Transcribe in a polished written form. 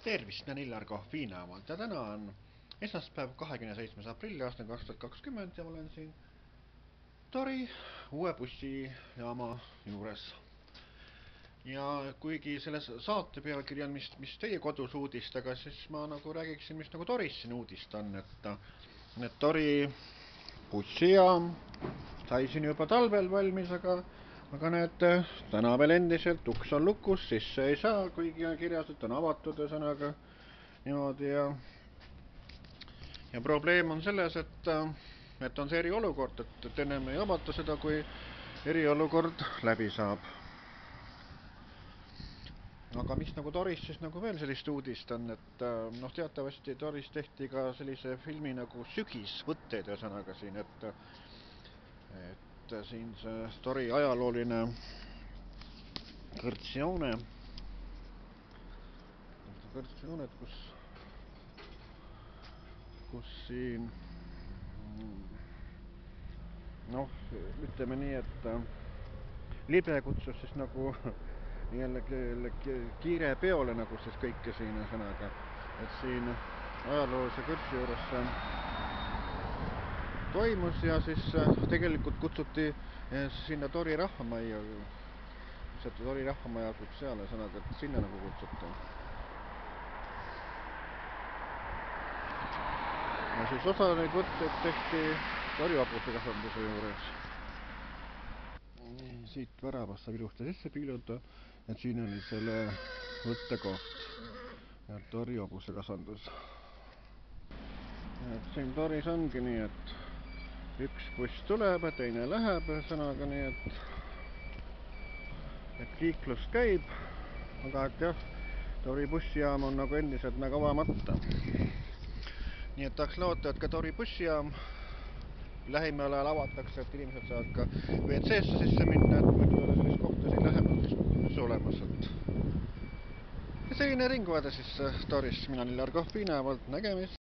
Tervist, näin Illar Kohviinaavalta ja täna on esmaspäev 27. aprilli aastal 2020 ja ma olen siin Tori uue bussijaama juures. Ja kuigi selles saate pealkiri on mis teie kodus uudistega, siis ma nagu räägiksin, mis nagu Toris siin uudist on, et Tori bussijaam sai siin juba talvel valmis, aga näete, täna veel endiselt uks on lukus, sisse ei saa, kuigi on kirjas, et on avatud ühesõnaga niimoodi ja probleem on selles, et on see eriolukord, et ennem ei avata seda, kui eriolukord läbi saab. Aga mis nagu Toris siis nagu veel sellist uudist on, et noh, teatavasti Toris tehti ka sellise filmi nagu Sügisvõtteid ühesõnaga siin, et siin see Tori ajalooline kõrtsjoone, kus siin noh, ütleme nii, et libe kutsus siis nagu jälle kiire peole nagu siis kõike siin ühesõnaga, et siin ajaloolise kõrtsi juures toimus ja siis tegelikult kutsuti sinna Tori rahvamajja, Tori rahvamaja asub seal ühesõnaga, et sinna nagu kutsuti. Ja siis osa neid võtteid tehti Tori hobusekasvanduse juures. Siit väravast saab ilusti sisse piiluda, et siin oli selle võttekoht ja Tori hobusekasvandus. Et siin Toris ongi nii, et üks buss tuleb ja teine läheb ühesõnaga nii, et liiklus käib, aga et jah, Tori bussijaam on nagu endiselt nagu avamata. Nii et tahaks loota, et ka Tori bussijaam lähimal ajal avatakse, et inimesed saavad ka WC-sse sisse minna, et muidu ei ole sellist kohta siin lähemalt olemas. Ja selline ringvaade siis Toris, mina Illar Kohviinaavalta, nägemist!